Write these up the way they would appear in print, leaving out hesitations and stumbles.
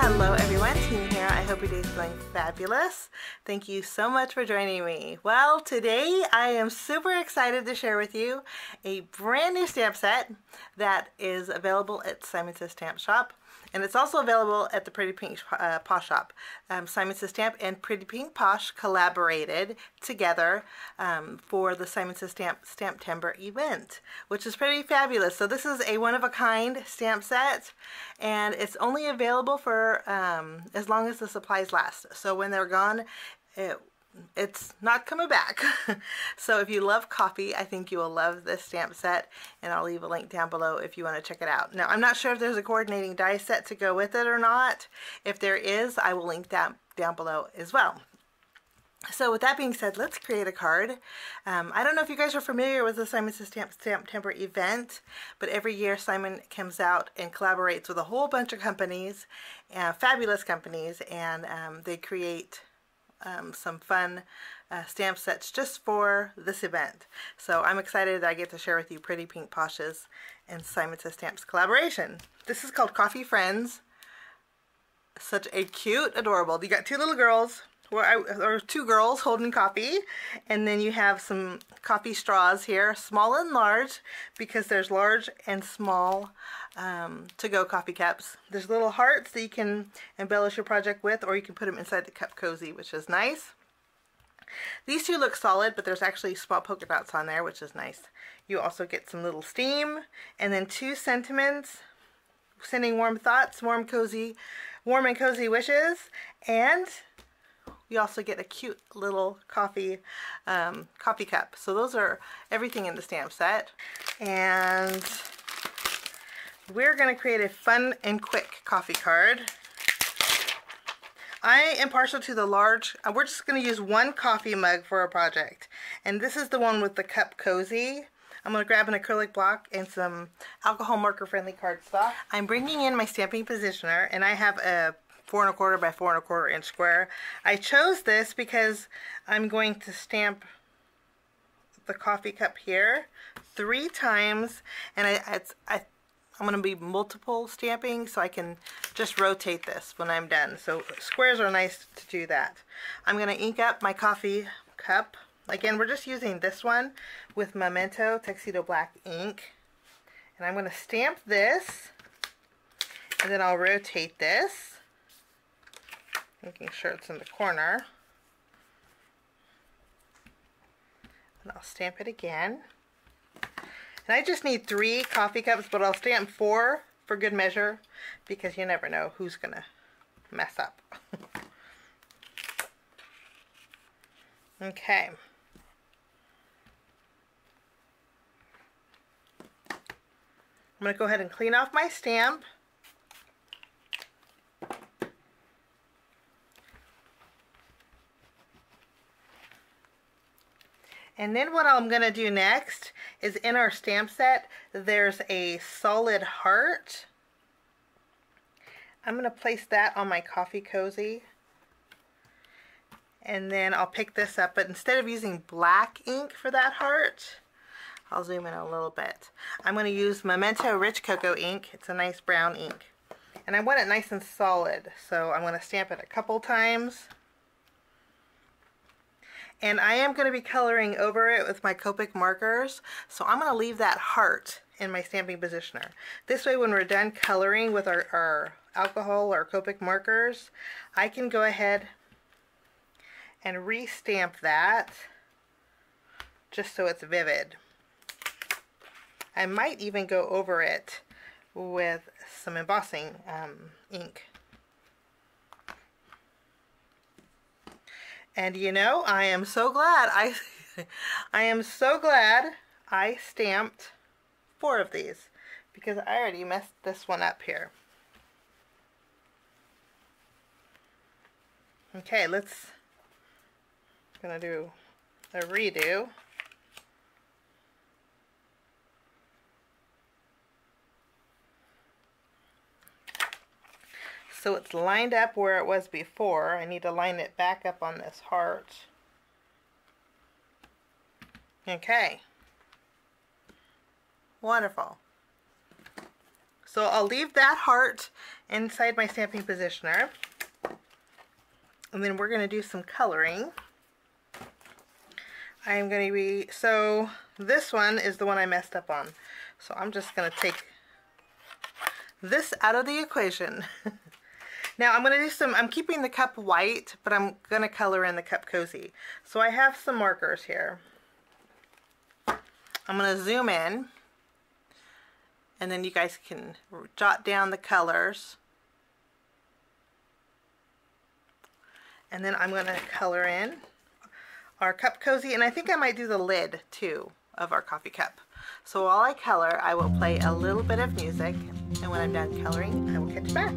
Hello everyone, Tina here. I hope your day is going fabulous. Thank you so much for joining me. Well, today I am super excited to share with you a brand new stamp set that is available at Simon Says Stamp Shop. And it's also available at the Pretty Pink Posh shop. Simon Says Stamp and Pretty Pink Posh collaborated together for the Simon Says Stamp STAMPtember event, which is pretty fabulous. So this is a one-of-a-kind stamp set, and it's only available for as long as the supplies last. So when they're gone, it's not coming back. So if you love coffee, I think you will love this stamp set, and I'll leave a link down below if you want to check it out. Now, I'm not sure if there's a coordinating die set to go with it or not. If there is, I will link that down below as well. So with that being said, let's create a card. I don't know if you guys are familiar with the Simon Says STAMPtember event, but every year Simon comes out and collaborates with a whole bunch of companies, fabulous companies, and they create some fun stamp sets just for this event. So I'm excited that I get to share with you Pretty Pink Posh's and Simon Says Stamps collaboration. This is called Coffee Friends. Such a cute, adorable. You got two little girls, or two girls holding coffee, and then you have some coffee straws here, small and large, because there's large and small to-go coffee cups. There's little hearts that you can embellish your project with, or you can put them inside the cup cozy, which is nice. These two look solid, but there's actually small polka dots on there, which is nice. You also get some little steam, and then two sentiments, sending warm thoughts, warm and cozy wishes, and we also get a cute little coffee cup. So those are everything in the stamp set. And we're going to create a fun and quick coffee card. I am partial to the large. We're just going to use one coffee mug for our project. And this is the one with the cup cozy. I'm going to grab an acrylic block and some alcohol marker friendly cardstock. I'm bringing in my stamping positioner, and I have a 4 1/4 by 4 1/4 inch square. I chose this because I'm going to stamp the coffee cup here 3 times, and I'm going to be multiple stamping, so I can just rotate this when I'm done. So squares are nice to do that. I'm going to ink up my coffee cup. Again, we're just using this one with Memento Tuxedo Black ink. And I'm going to stamp this, and then I'll rotate this, making sure it's in the corner. And I'll stamp it again. And I just need 3 coffee cups, but I'll stamp 4 for good measure, because you never know who's gonna mess up. Okay. I'm gonna go ahead and clean off my stamp. And then what I'm going to do next is, in our stamp set, there's a solid heart. I'm going to place that on my coffee cozy. And then I'll pick this up, but instead of using black ink for that heart, I'll zoom in a little bit. I'm going to use Memento Rich Cocoa ink. It's a nice brown ink. And I want it nice and solid, so I'm going to stamp it a couple times. And I am going to be coloring over it with my Copic markers, so I'm going to leave that heart in my stamping positioner. This way, when we're done coloring with our alcohol or Copic markers, I can go ahead and re-stamp that just so it's vivid. I might even go over it with some embossing ink. And you know, I am so glad I stamped 4 of these, because I already messed this one up here. Okay, gonna do a redo. So it's lined up where it was before. I need to line it back up on this heart. Okay. Wonderful. So I'll leave that heart inside my stamping positioner. And then we're going to do some coloring. I'm going to be, so this one is the one I messed up on. So I'm just going to take this out of the equation. Now I'm going to do some, I'm keeping the cup white, but I'm going to color in the cup cozy. So I have some markers here. I'm going to zoom in, and then you guys can jot down the colors. And then I'm going to color in our cup cozy, and I think I might do the lid too of our coffee cup. So while I color, I will play a little bit of music, and when I'm done coloring, I will catch you back.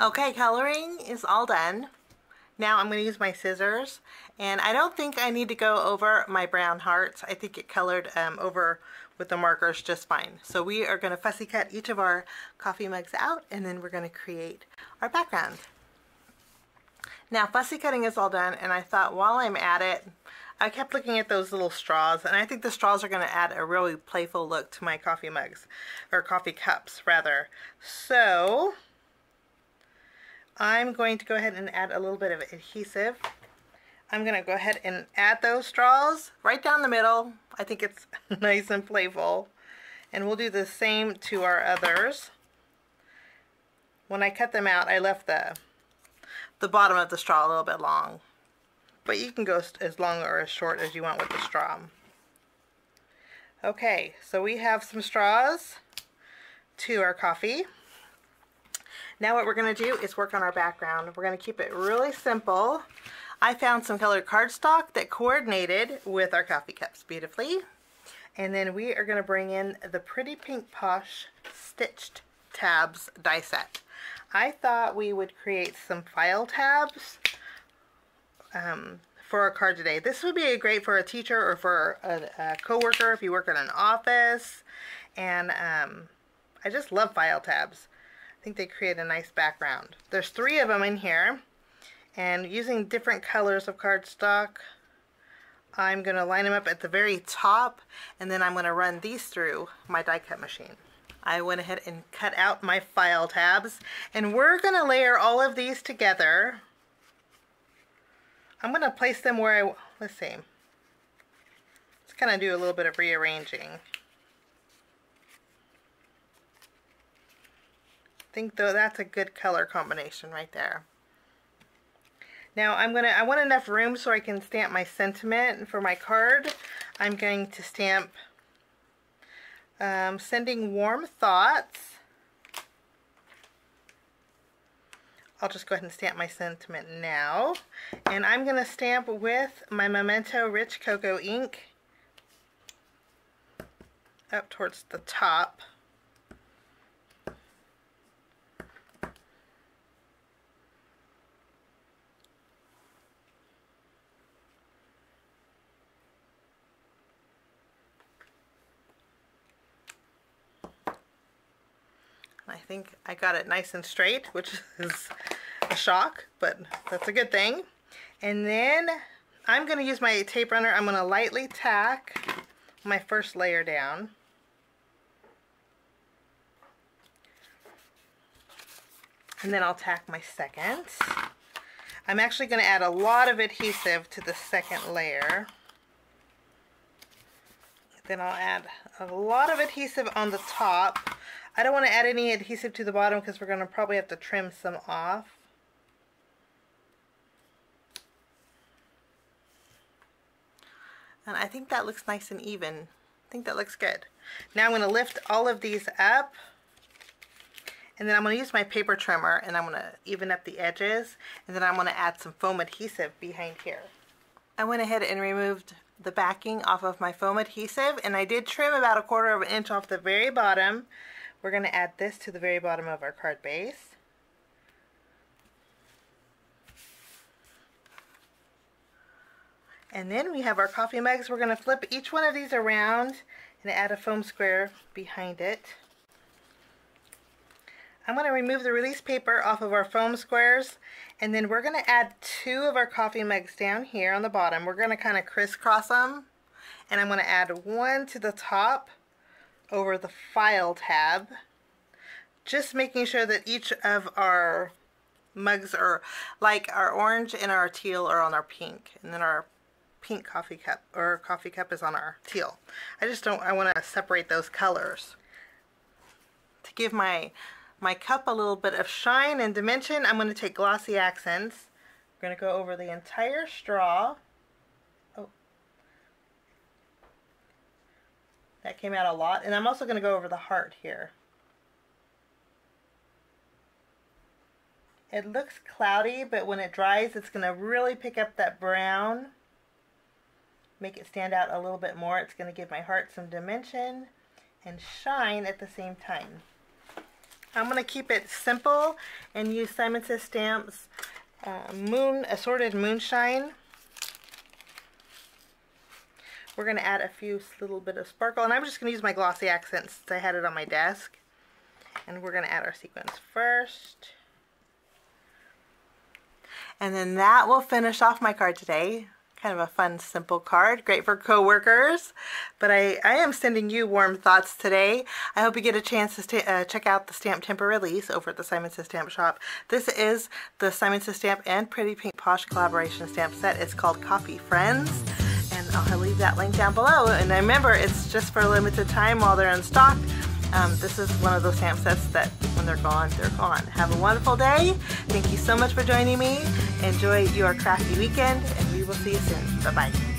Okay, coloring is all done. Now I'm going to use my scissors, and I don't think I need to go over my brown hearts. I think it colored over with the markers just fine. So we are going to fussy cut each of our coffee mugs out, and then we're going to create our background. Now fussy cutting is all done, and I thought while I'm at it, I kept looking at those little straws, and I think the straws are going to add a really playful look to my coffee mugs, or coffee cups rather. So I'm going to go ahead and add a little bit of adhesive. I'm going to go ahead and add those straws right down the middle. I think it's nice and playful. And we'll do the same to our others. When I cut them out, I left the bottom of the straw a little bit long. But you can go as long or as short as you want with the straw. Okay, so we have some straws to our coffee. Now what we're going to do is work on our background. We're going to keep it really simple. I found some colored cardstock that coordinated with our coffee cups beautifully. And then we are going to bring in the pretty pink Posh stitched tabs die set. I thought we would create some file tabs for our card today. This would be great for a teacher or for a co-worker if you work in an office. And I just love file tabs. I think they create a nice background. There's 3 of them in here, and using different colors of cardstock, I'm going to line them up at the very top, and then I'm going to run these through my die cut machine. I went ahead and cut out my file tabs, and we're going to layer all of these together. I'm going to place them where let's see. Let's kind of do a little bit of rearranging. I think though that's a good color combination right there. Now I want enough room so I can stamp my sentiment for my card. I'm going to stamp sending warm thoughts. I'll just go ahead and stamp my sentiment now. And I'm going to stamp with my Memento Rich Cocoa ink up towards the top. I think I got it nice and straight, which is a shock, but that's a good thing. And then I'm going to use my tape runner. I'm going to lightly tack my first layer down. And then I'll tack my second. I'm actually going to add a lot of adhesive to the second layer. Then I'll add a lot of adhesive on the top. I don't want to add any adhesive to the bottom because we're going to probably have to trim some off. And I think that looks nice and even. I think that looks good. Now I'm going to lift all of these up. And then I'm going to use my paper trimmer and I'm going to even up the edges. And then I'm going to add some foam adhesive behind here. I went ahead and removed the backing off of my foam adhesive. And I did trim about 1/4 of an inch off the very bottom. We're going to add this to the very bottom of our card base. And then we have our coffee mugs. We're going to flip each one of these around and add a foam square behind it. I'm going to remove the release paper off of our foam squares, and then we're going to add 2 of our coffee mugs down here on the bottom. We're going to kind of crisscross them, and I'm going to add 1 to the top over the file tab, just making sure that each of our mugs are like our orange and our teal are on our pink, and then our pink coffee cup or coffee cup is on our teal. I want to separate those colors. To give my cup a little bit of shine and dimension, I'm going to take glossy accents. I'm going to go over the entire straw. Oh, that came out a lot. And I'm also going to go over the heart here. It looks cloudy, but when it dries, it's going to really pick up that brown. Make it stand out a little bit more. It's going to give my heart some dimension and shine at the same time. I'm going to keep it simple and use C&CT Stamps Assorted Moonshine. We're going to add a few little bit of sparkle, and I'm just going to use my glossy accents since I had it on my desk. And we're going to add our sequins first. And then that will finish off my card today. Kind of a fun, simple card. Great for coworkers. But I am sending you warm thoughts today. I hope you get a chance to check out the STAMPtember release over at the C&CT Stamp Shop. This is the C&CT Stamp and Pretty Pink Posh collaboration stamp set. It's called Coffee Friends. And I'll leave that link down below. And remember, it's just for a limited time while they're in stock. This is one of those stamp sets that when they're gone, they're gone. Have a wonderful day. Thank you so much for joining me. Enjoy your crafty weekend, and we will see you soon. Bye-bye.